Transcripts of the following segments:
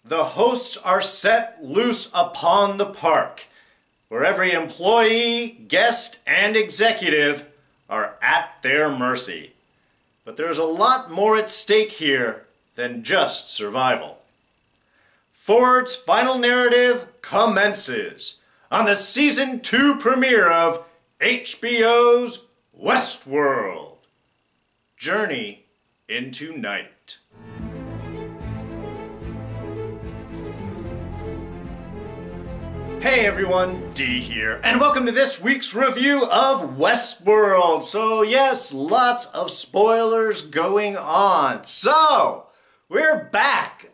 the hosts are set loose upon the park, where every employee, guest, and executive are at their mercy. But there's a lot more at stake here than just survival. Ford's final narrative commences on the Season 2 premiere of HBO's Westworld. Journey into Night. Hey everyone, D here, and welcome to this week's review of Westworld. So yes, lots of spoilers going on. So, we're back.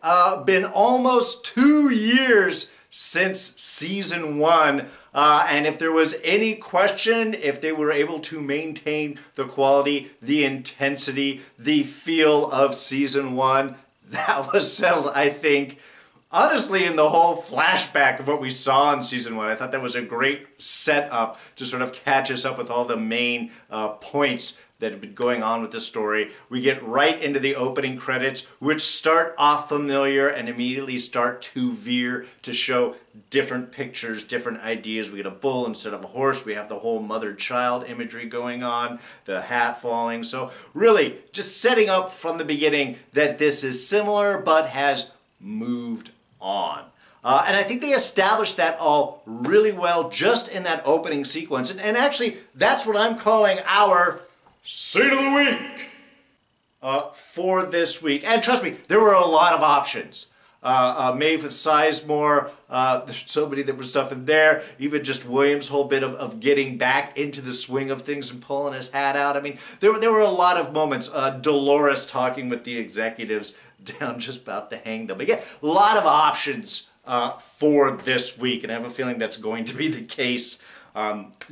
Been almost 2 years since Season 1, and if there was any question if they were able to maintain the quality, the intensity, the feel of Season 1, that was settled, I think. Honestly, in the whole flashback of what we saw in Season 1, I thought that was a great setup to sort of catch us up with all the main points that have been going on with the story. We get right into the opening credits, which start off familiar and immediately start to veer to show different pictures, different ideas. We get a bull instead of a horse. We have the whole mother-child imagery going on, the hat falling. So really, just setting up from the beginning that this is similar but has moved on. And I think they established that all really well just in that opening sequence. And actually, that's what I'm calling our Scene of the Week for this week. And trust me, there were a lot of options. Maeve with Sizemore, there's so many different stuff in there. Even just William's whole bit of getting back into the swing of things and pulling his hat out. I mean, there were a lot of moments. Delores talking with the executives down, just about to hang them. But yeah, a lot of options for this week, and I have a feeling that's going to be the case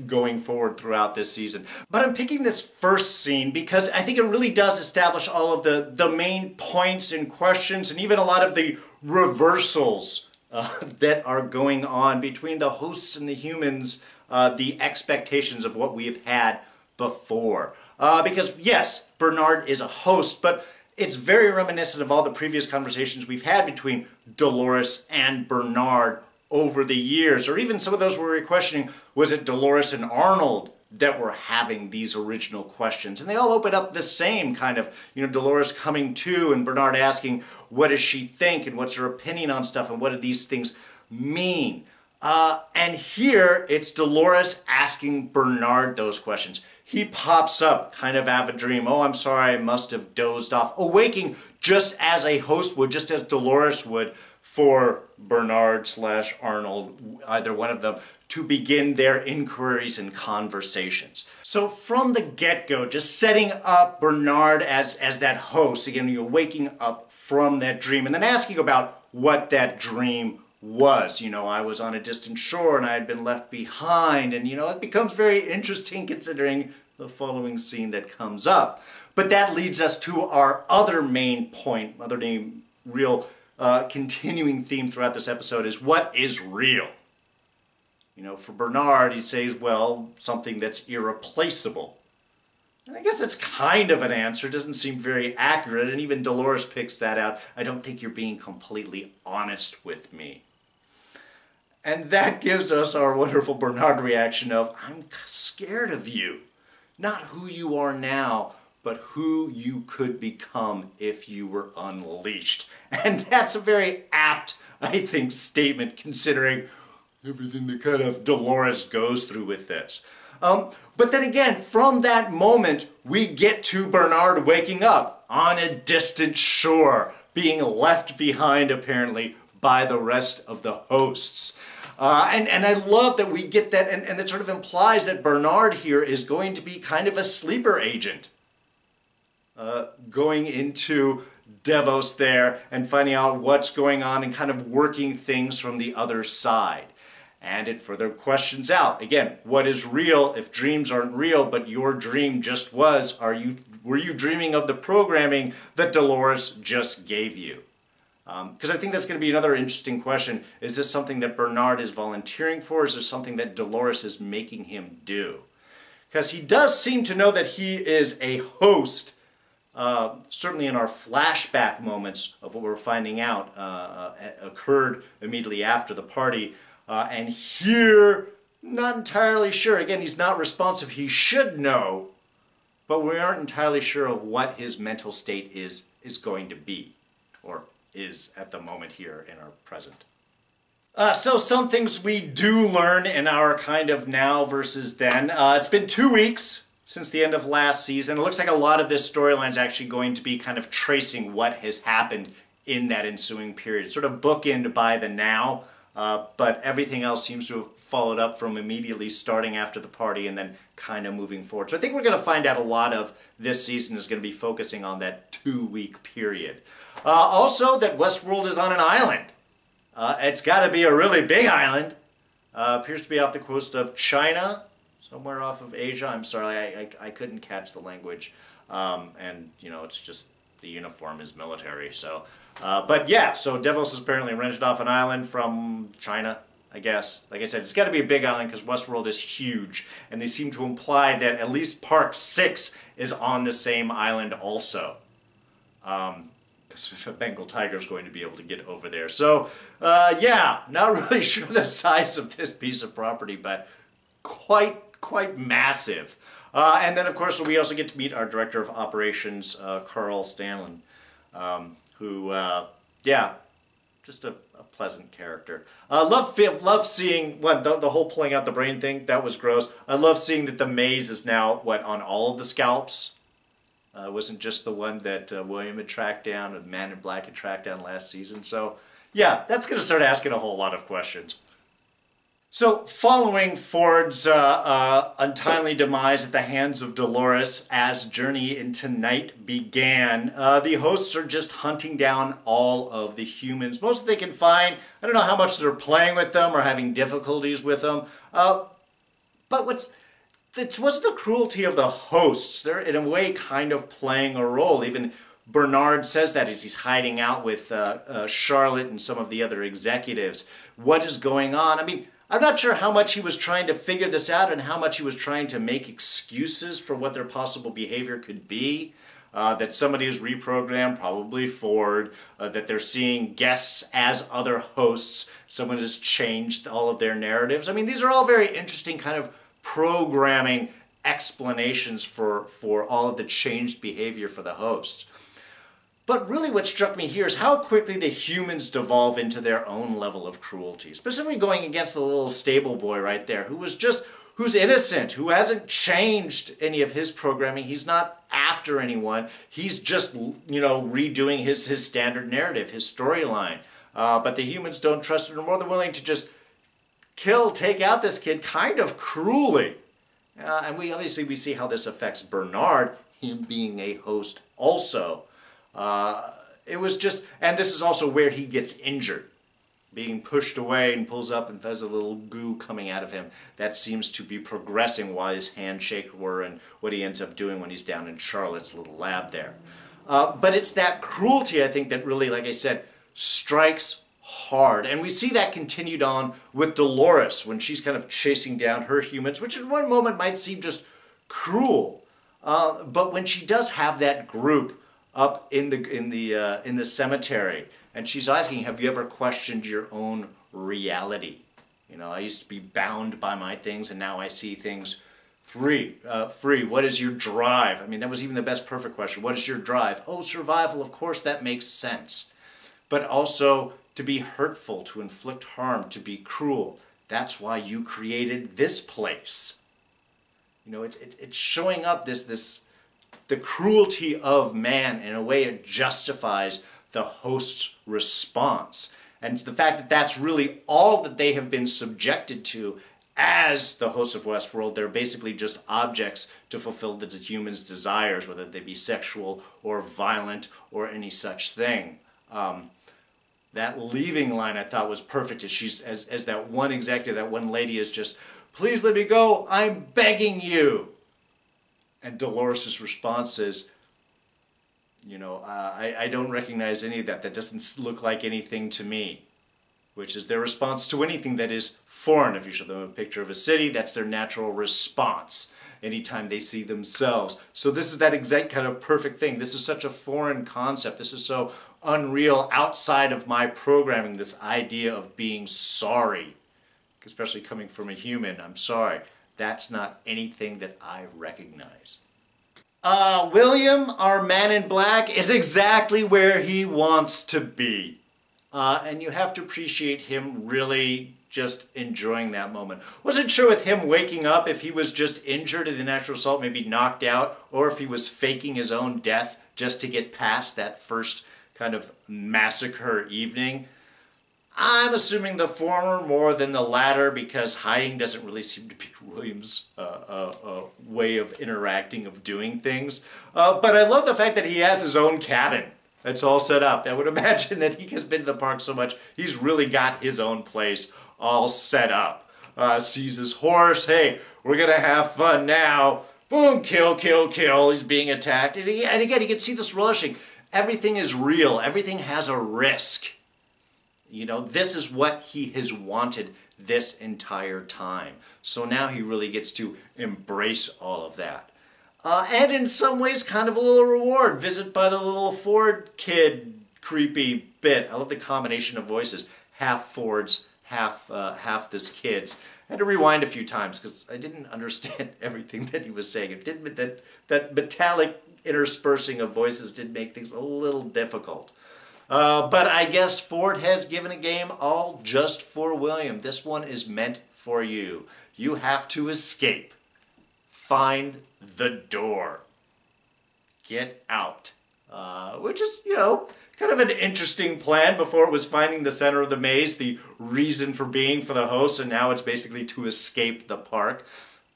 going forward throughout this season. But I'm picking this first scene because I think it really does establish all of the main points and questions, and even a lot of the reversals that are going on between the hosts and the humans, the expectations of what we have had before. Because yes, Bernard is a host, but it's very reminiscent of all the previous conversations we've had between Delores and Bernard over the years, or even some of those where we were questioning, was it Delores and Arnold that were having these original questions? And they all open up the same kind of, Delores coming to and Bernard asking, what does she think and what's her opinion on stuff and what do these things mean? And here it's Delores asking Bernard those questions. He pops up, kind of have a dream. Oh, I'm sorry, I must have dozed off. Awaking just as a host would, just as Delores would for Bernard/Arnold, either one of them, to begin their inquiries and conversations. So from the get-go, just setting up Bernard as that host, again, you're waking up from that dream and then asking about what that dream was. I was on a distant shore and I had been left behind, and it becomes very interesting considering the following scene that comes up. But that leads us to our other main point, other main real continuing theme throughout this episode is what is real? For Bernard, he says, well, something that's irreplaceable. And I guess that's kind of an answer. It doesn't seem very accurate, and even Delores picks that out. I don't think you're being completely honest with me. And that gives us our wonderful Bernard reaction of, I'm scared of you. Not who you are now, but who you could become if you were unleashed. And that's a very apt, I think, statement considering everything that kind of Delores goes through with this. But then again, from that moment, we get to Bernard waking up on a distant shore, being left behind, apparently, by the rest of the hosts. And I love that we get that, and it sort of implies that Bernard here is going to be kind of a sleeper agent. Going into Delos there and finding out what's going on and kind of working things from the other side. And it further questions out, again, what is real if dreams aren't real, but your dream just was? Were you dreaming of the programming that Delores just gave you? Because I think that's going to be another interesting question. Is this something that Bernard is volunteering for? Or is this something that Delores is making him do? Because he does seem to know that he is a host certainly in our flashback moments of what we're finding out occurred immediately after the party. And here, not entirely sure. Again, he's not responsive. He should know, but we aren't entirely sure of what his mental state is going to be, or is at the moment here in our present. So some things we do learn in our kind of now versus then. It's been 2 weeks since the end of last season. It looks like a lot of this storyline is actually going to be kind of tracing what has happened in that ensuing period. Sort of bookended by the now, but everything else seems to have followed up from immediately starting after the party and then kind of moving forward. So I think we're going to find out a lot of this season is going to be focusing on that 2-week period. Also that Westworld is on an island. It's got to be a really big island. Appears to be off the coast of China, somewhere off of Asia. I'm sorry, I couldn't catch the language. And, you know, it's just the uniform is military. So, but yeah, so Delos is apparently rented off an island from China, I guess. Like I said, it's got to be a big island because Westworld is huge. And they seem to imply that at least Park 6 is on the same island also. If a Bengal tiger is going to be able to get over there. So, yeah, not really sure the size of this piece of property, but quite massive. And then, of course, we also get to meet our Director of Operations, Carl Stanley, who, yeah, just a pleasant character. Love seeing, the whole pulling out the brain thing, that was gross. I love seeing that the maze is now, on all of the scalps. It wasn't just the one that William had tracked down, or the Man in Black had tracked down last season. So, yeah, that's going to start asking a whole lot of questions. So, following Ford's untimely demise at the hands of Delores as Journey into Night began, the hosts are just hunting down all of the humans. Most they can find. I don't know how much they're playing with them or having difficulties with them. But what's the cruelty of the hosts. They're, in a way, kind of playing a role. Even Bernard says that as he's hiding out with Charlotte and some of the other executives. What is going on? I mean, I'm not sure how much he was trying to figure this out and how much he was trying to make excuses for what their possible behavior could be. That somebody is reprogrammed, probably Ford, that they're seeing guests as other hosts. Someone has changed all of their narratives. I mean, these are all very interesting kind of programming explanations for all of the changed behavior for the host. But really what struck me here is how quickly the humans devolve into their own level of cruelty, specifically going against the little stable boy right there, who's innocent, who hasn't changed any of his programming. He's not after anyone. He's just, you know, redoing his standard narrative, his storyline. But the humans don't trust him. They're more than willing to just take out this kid kind of cruelly. And we see how this affects Bernard, him being a host also. It was just, and this is also where he gets injured. Being pushed away and pulls up and has a little goo coming out of him. That seems to be progressing while his handshake were and what he ends up doing when he's down in Charlotte's little lab there. But it's that cruelty, I think, that really, like I said, strikes hard. And we see that continued on with Delores when she's kind of chasing down her humans, which in one moment might seem just cruel. But when she does have that group up in the cemetery, and she's asking, have you ever questioned your own reality? You know, I used to be bound by my things, and now I see things free. What is your drive? I mean, that was even the best perfect question. What is your drive? Oh, survival, of course, that makes sense. But also to be hurtful, to inflict harm, to be cruel. That's why you created this place. You know, it's showing up the cruelty of man. In a way, it justifies the host's response. And the fact that that's really all that they have been subjected to as the hosts of Westworld. They're basically just objects to fulfill the humans' desires, whether they be sexual or violent or any such thing. That leaving line I thought was perfect as that one executive, that one lady is just, please let me go, I'm begging you. And Dolores' response is, you know, I don't recognize any of that. That doesn't look like anything to me. which is their response to anything that is foreign. If you show them a picture of a city, that's their natural response anytime they see themselves. So this is that exact kind of perfect thing. This is such a foreign concept. This is so unreal outside of my programming, this idea of being sorry, especially coming from a human. I'm sorry. That's not anything that I recognize. William, our man in black, is exactly where he wants to be. And you have to appreciate him really just enjoying that moment. Wasn't sure with him waking up if he was just injured in the natural assault, maybe knocked out, or if he was faking his own death just to get past that first kind of massacre evening. I'm assuming the former more than the latter, because hiding doesn't really seem to be William's way of interacting, of doing things. But I love the fact that he has his own cabin. It's all set up. I would imagine that he has been to the park so much, he's really got his own place all set up. Sees his horse. Hey, we're going to have fun now. Boom, kill, kill, kill. He's being attacked. And again, you can see this relishing. Everything is real. Everything has a risk. You know, this is what he has wanted this entire time. So now he really gets to embrace all of that. And in some ways, kind of a little reward. Visit by the little Ford kid creepy bit. I love the combination of voices. Half Ford's, half this kid's. I had to rewind a few times because I didn't understand everything that he was saying. It did that metallic interspersing of voices did make things a little difficult. But I guess Ford has given a game all just for William. This one is meant for you. You have to escape. Find the door. Get out. Which is, you know, kind of an interesting plan. Before it was finding the center of the maze, the reason for being for the host, and now it's basically to escape the park.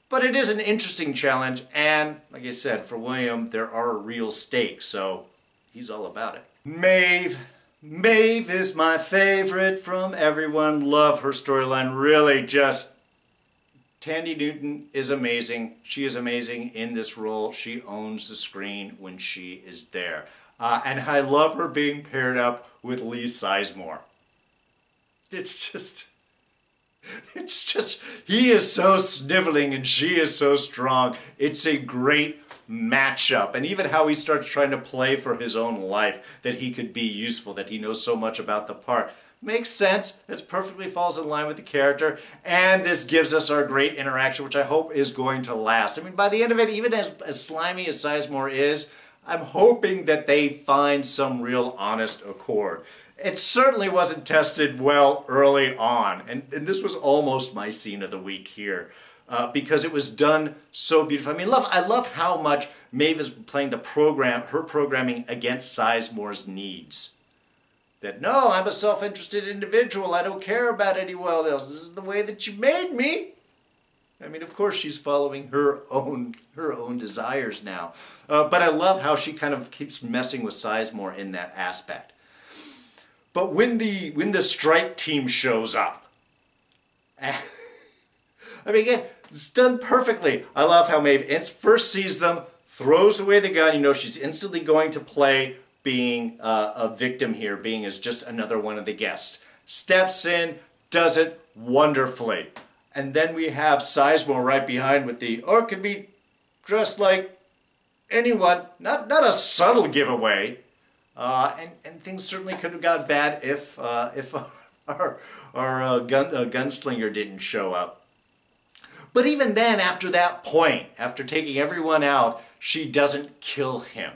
But it is an interesting challenge, and like I said, for William, there are real stakes, so he's all about it. Maeve. Maeve is my favorite from everyone. Love her storyline. Really just... Tandy Newton is amazing. She is amazing in this role. She owns the screen when she is there. And I love her being paired up with Lee Sizemore. It's just, he is so sniveling and she is so strong. It's a great matchup. And even how he starts trying to play for his own life, that he could be useful, that he knows so much about the part. Makes sense. It perfectly falls in line with the character. And this gives us our great interaction, which I hope is going to last. I mean, by the end of it, even as slimy as Sizemore is, I'm hoping that they find some real honest accord. It certainly wasn't tested well early on. And this was almost my scene of the week here. Because it was done so beautifully. I mean, I love how much Maeve is playing her programming against Sizemore's needs. That, no, I'm a self-interested individual. I don't care about anyone else. This is the way that you made me. I mean, of course, she's following her own desires now. But I love how she kind of keeps messing with Sizemore in that aspect. But when the strike team shows up, I mean, again, it's done perfectly. I love how Maeve first sees them, throws away the gun. You know, she's instantly going to play being a victim here, being as just another one of the guests. Steps in, does it wonderfully. And then we have Sizemore right behind with or could be dressed like anyone. Not a subtle giveaway. And things certainly could have got bad if our gunslinger didn't show up. But even then, after that point, after taking everyone out, she doesn't kill him.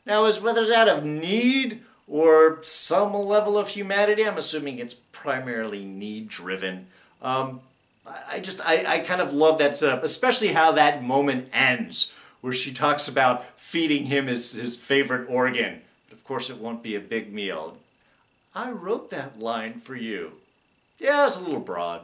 Now, whether it's out of need or some level of humanity, I'm assuming it's primarily need-driven. I kind of love that setup, especially how that moment ends, where she talks about feeding him his favorite organ. But of course, it won't be a big meal. I wrote that line for you. Yeah, it's a little broad.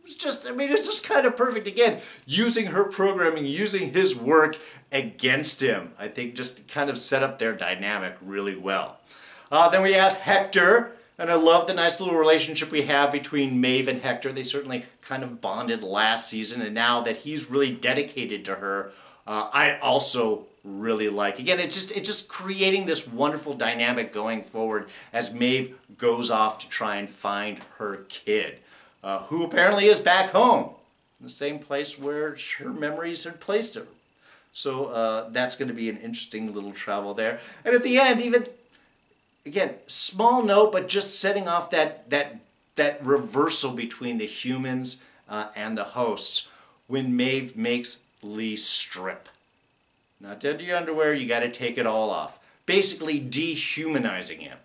It's just kind of perfect. Again, using her programming, using his work against him, I think just kind of set up their dynamic really well. Then we have Hector, and I love the nice little relationship we have between Maeve and Hector. They certainly kind of bonded last season, and now that he's really dedicated to her, I also really like. Again, it's just creating this wonderful dynamic going forward as Maeve goes off to try and find her kid, who apparently is back home, the same place where her memories had placed her. So that's going to be an interesting little travel there. And at the end, even, again, small note, but just setting off that reversal between the humans and the hosts when Maeve makes Lee strip. Not to your underwear, you got to take it all off. Basically dehumanizing him.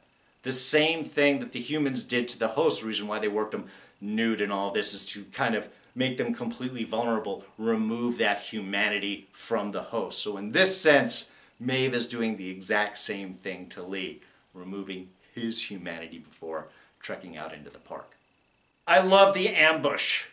The same thing that the humans did to the hosts. The reason why they worked them nude and all this is to kind of make them completely vulnerable, remove that humanity from the host. So in this sense, Maeve is doing the exact same thing to Lee, removing his humanity before trekking out into the park. I love the ambush.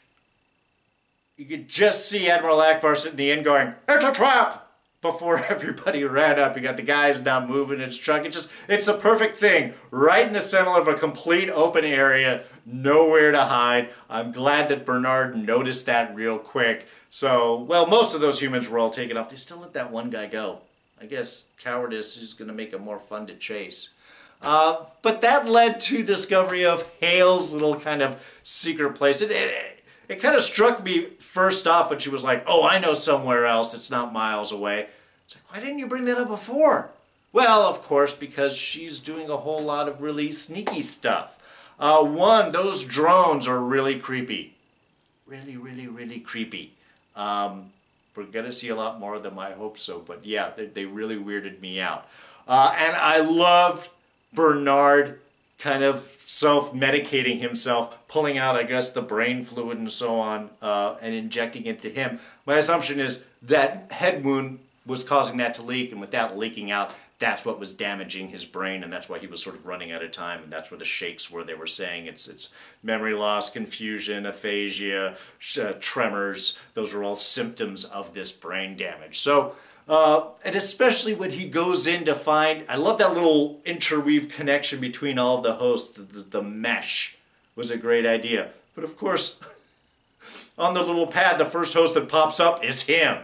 You could just see Admiral Akbar sitting in the inn going, "It's a trap!" before everybody ran up. You got the guys now moving his truck. It's the perfect thing. Right in the center of a complete open area, nowhere to hide. I'm glad that Bernard noticed that real quick. So, well, most of those humans were all taken off. They still let that one guy go. I guess cowardice is going to make it more fun to chase. But that led to discovery of Hale's little kind of secret place. It kind of struck me first off when she was like, "Oh, I know somewhere else. It's not miles away." It's like, why didn't you bring that up before? Well, of course, because she's doing a whole lot of really sneaky stuff. One, those drones are really creepy. Really, really, really creepy. We're going to see a lot more of them, I hope so. But yeah, they really weirded me out. And I loved Bernard kind of self-medicating himself, pulling out, I guess, the brain fluid and so on, and injecting it to him. My assumption is that head wound was causing that to leak, and with that leaking out, that's what was damaging his brain, and that's why he was sort of running out of time, and that's where the shakes were. They were saying it's memory loss, confusion, aphasia, tremors. Those are all symptoms of this brain damage. So, and especially when he goes in to find, I love that little interweave connection between all of the hosts. The mesh was a great idea. But of course, on the little pad, the first host that pops up is him.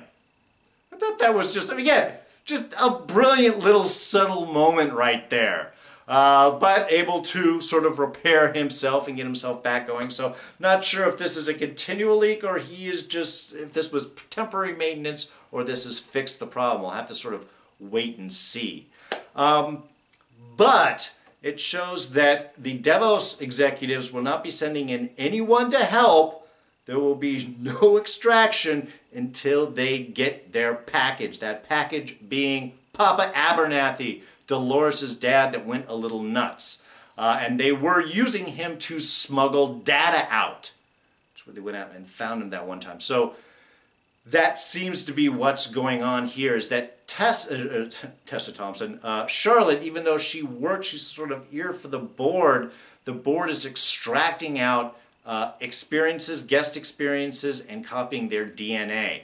I thought that was just, again, just a brilliant little subtle moment right there. But able to sort of repair himself and get himself back going. So not sure if this is a continual leak or he is just, if this was temporary maintenance or this has fixed the problem. We'll have to sort of wait and see. But it shows that the Delos executives will not be sending in anyone to help. There will be no extraction until they get their package. That package being Papa Abernathy, Delores' dad that went a little nuts. And they were using him to smuggle data out. That's where they went out and found him that one time. So that seems to be what's going on here, is that Tessa Thompson, Charlotte, even though she works, she's sort of ear for the board is extracting out experiences, guest experiences, and copying their DNA.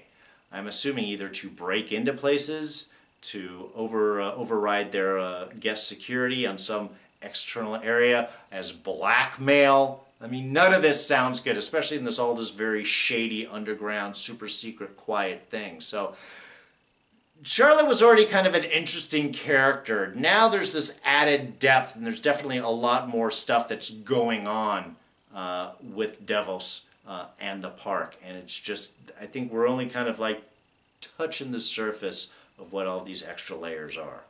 I'm assuming either to break into places, to override their guest security on some external area, as blackmail. I mean, none of this sounds good, especially in all this very shady, underground, super secret, quiet thing. So Charlotte was already kind of an interesting character. Now there's this added depth, and there's definitely a lot more stuff that's going on with Delos and the park. And it's just, I think we're only kind of like touching the surface of what all these extra layers are.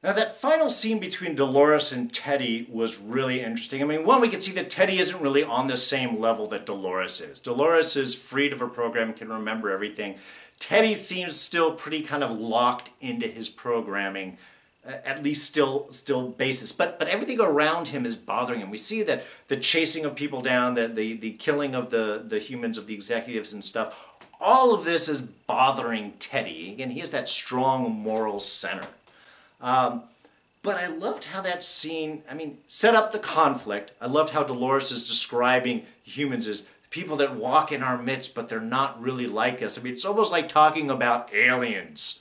Now that final scene between Delores and Teddy was really interesting. I mean, one, we can see that Teddy isn't really on the same level that Delores is. Delores is freed of her program, can remember everything. Teddy seems still pretty kind of locked into his programming, at least still basis. But everything around him is bothering him. We see that the chasing of people down, the killing of the humans, of the executives and stuff, all of this is bothering Teddy. Again, he has that strong moral center. But I loved how that scene, I mean, set up the conflict. I loved how Delores is describing humans as people that walk in our midst, but they're not really like us. I mean, it's almost like talking about aliens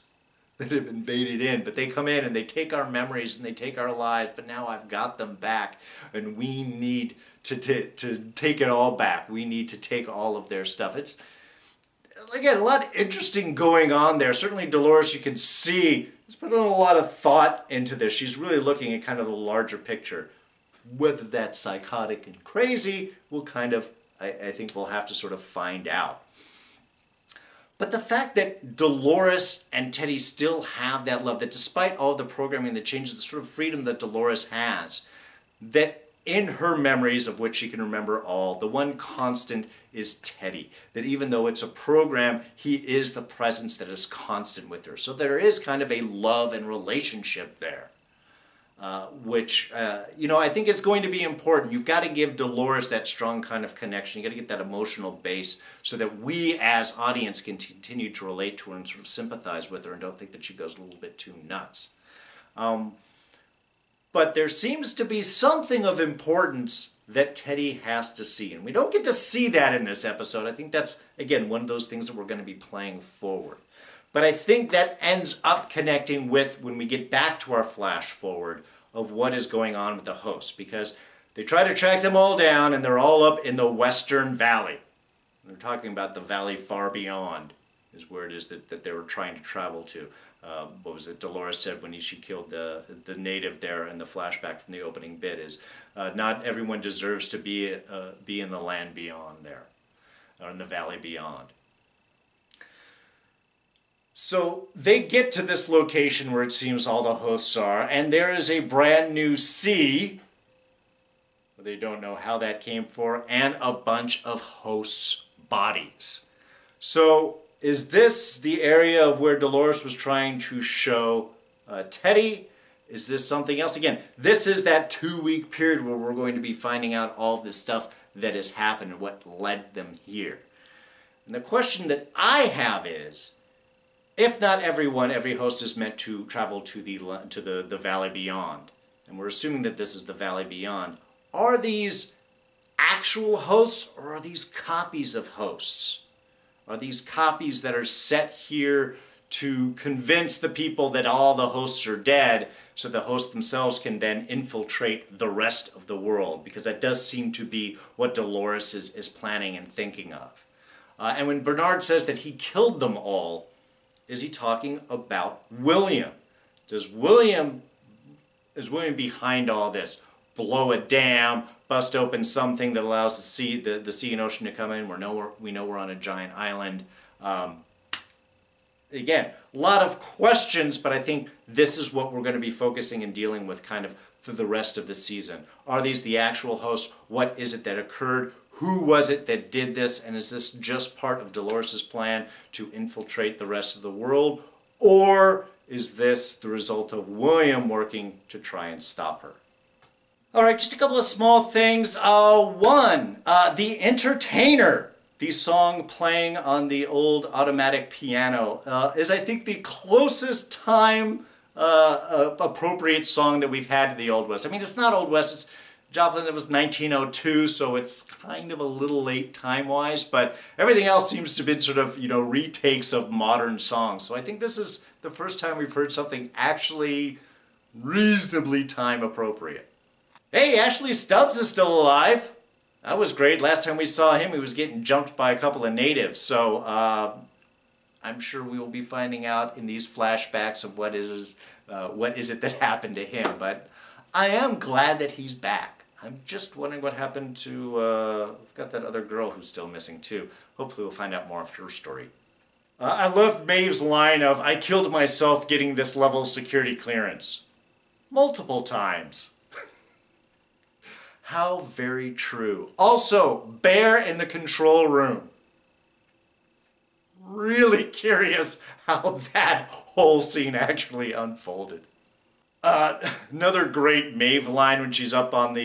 that have invaded in, but they come in and they take our memories and they take our lives, but now I've got them back, and we need to take it all back. We need to take all of their stuff. It's again, a lot interesting going on there. Certainly Delores, you can see, has put a lot of thought into this. She's really looking at kind of the larger picture. Whether that's psychotic and crazy, we'll kind of, I think we'll have to sort of find out. But the fact that Delores and Teddy still have that love, that despite all the programming that changes, the sort of freedom that Delores has, that in her memories, of which she can remember all, the one constant is Teddy. That even though it's a program, he is the presence that is constant with her. So there is kind of a love and relationship there. Which, you know, I think it's going to be important. You've got to give Delores that strong kind of connection. You've got to get that emotional base so that we as audience can continue to relate to her and sort of sympathize with her and don't think that she goes a little bit too nuts. But there seems to be something of importance that Teddy has to see. And we don't get to see that in this episode. I think that's, again, one of those things that we're going to be playing forward. But I think that ends up connecting with when we get back to our flash forward of what is going on with the hosts. Because they try to track them all down and they're all up in the Western Valley. They're talking about the valley far beyond is where it is that they were trying to travel to. What was it Delores said when she killed the native there in the flashback from the opening bit is, not everyone deserves to be in the land beyond there, or in the valley beyond. So they get to this location where it seems all the hosts are, and there is a brand new sea, they don't know how that came for, and a bunch of hosts' bodies. So is this the area of where Delores was trying to show Teddy? Is this something else? Again, this is that 2-week period where we're going to be finding out all of this stuff that has happened and what led them here. And the question that I have is, if not every host is meant to travel to the valley beyond, and we're assuming that this is the valley beyond, are these actual hosts or are these copies of hosts? Are these copies that are set here to convince the people that all the hosts are dead so the hosts themselves can then infiltrate the rest of the world? Because that does seem to be what Delores is planning and thinking of. And when Bernard says that he killed them all, is he talking about William? Is William behind all this? Blow a dam, bust open something that allows the sea and ocean to come in. We know we're on a giant island. Again, a lot of questions, but I think this is what we're going to be focusing and dealing with kind of for the rest of the season. Are these the actual hosts? What is it that occurred? Who was it that did this? And is this just part of Dolores' plan to infiltrate the rest of the world? Or is this the result of William working to try and stop her? All right, just a couple of small things. One, The Entertainer, the song playing on the old automatic piano, is I think the closest time appropriate song that we've had to the Old West. I mean, it's not Old West, it's Joplin, it was 1902, so it's kind of a little late time-wise, but everything else seems to have been sort of, you know, retakes of modern songs. So I think this is the first time we've heard something actually reasonably time-appropriate. Hey, Ashley Stubbs is still alive. That was great. Last time we saw him, he was getting jumped by a couple of natives, so I'm sure we will be finding out in these flashbacks of what is it that happened to him, but I am glad that he's back. I'm just wondering what happened to, we've got that other girl who's still missing too. Hopefully we'll find out more of her story. I loved Maeve's line of, I killed myself getting this level of security clearance. Multiple times. How very true. Also, Bear in the control room. Really curious how that whole scene actually unfolded. Another great Maeve line when she's up on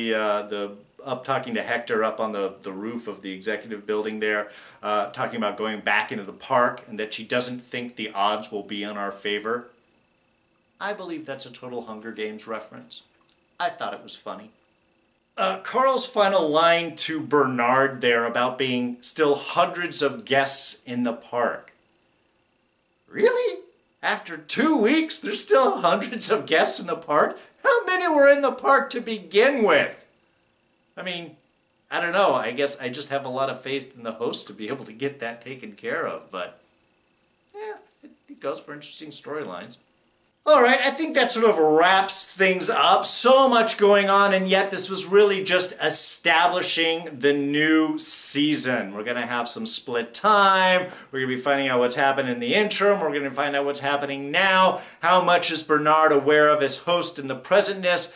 up talking to Hector up on the roof of the executive building there, talking about going back into the park and that she doesn't think the odds will be in our favor. I believe that's a total Hunger Games reference. I thought it was funny. Carl's final line to Bernard there about being still hundreds of guests in the park. Really? After 2 weeks, there's still hundreds of guests in the park? How many were in the park to begin with? I mean, I don't know. I guess I just have a lot of faith in the host to be able to get that taken care of. But, yeah, it goes for interesting storylines. All right, I think that sort of wraps things up. So much going on, and yet this was really just establishing the new season. We're going to have some split time. We're going to be finding out what's happened in the interim. We're going to find out what's happening now. How much is Bernard aware of his host in the presentness?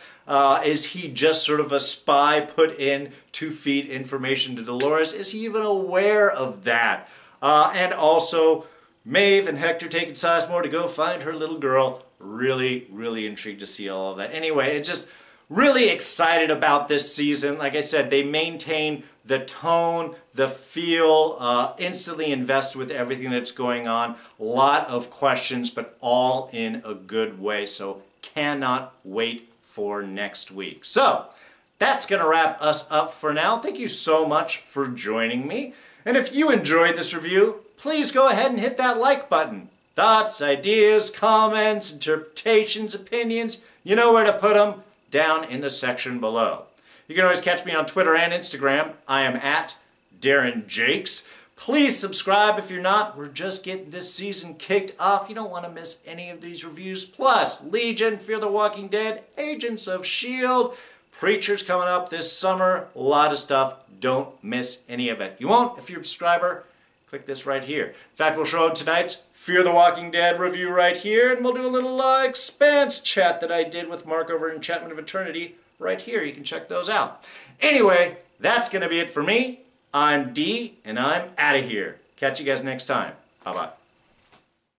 Is he just sort of a spy put in to feed information to Delores? Is he even aware of that? And also, Maeve and Hector taking Sizemore to go find her little girl. Really, really intrigued to see all of that. Anyway, it's just really excited about this season. Like I said, they maintain the tone, the feel, instantly invest with everything that's going on. A lot of questions, but all in a good way. So cannot wait for next week. So that's going to wrap us up for now. Thank you so much for joining me. And if you enjoyed this review, please go ahead and hit that like button. Thoughts, ideas, comments, interpretations, opinions, you know where to put them, down in the section below. You can always catch me on Twitter and Instagram. I am at Darren Jakes. Please subscribe if you're not. We're just getting this season kicked off. You don't want to miss any of these reviews. Plus, Legion, Fear the Walking Dead, Agents of S.H.I.E.L.D., Preachers coming up this summer. A lot of stuff. Don't miss any of it. You won't if you're a subscriber. Click this right here. In fact, we'll show tonight's Fear the Walking Dead review right here, and we'll do a little Expanse chat that I did with Mark over Enchantment of Eternity right here. You can check those out. Anyway, that's going to be it for me. I'm D, and I'm out of here. Catch you guys next time. Bye-bye.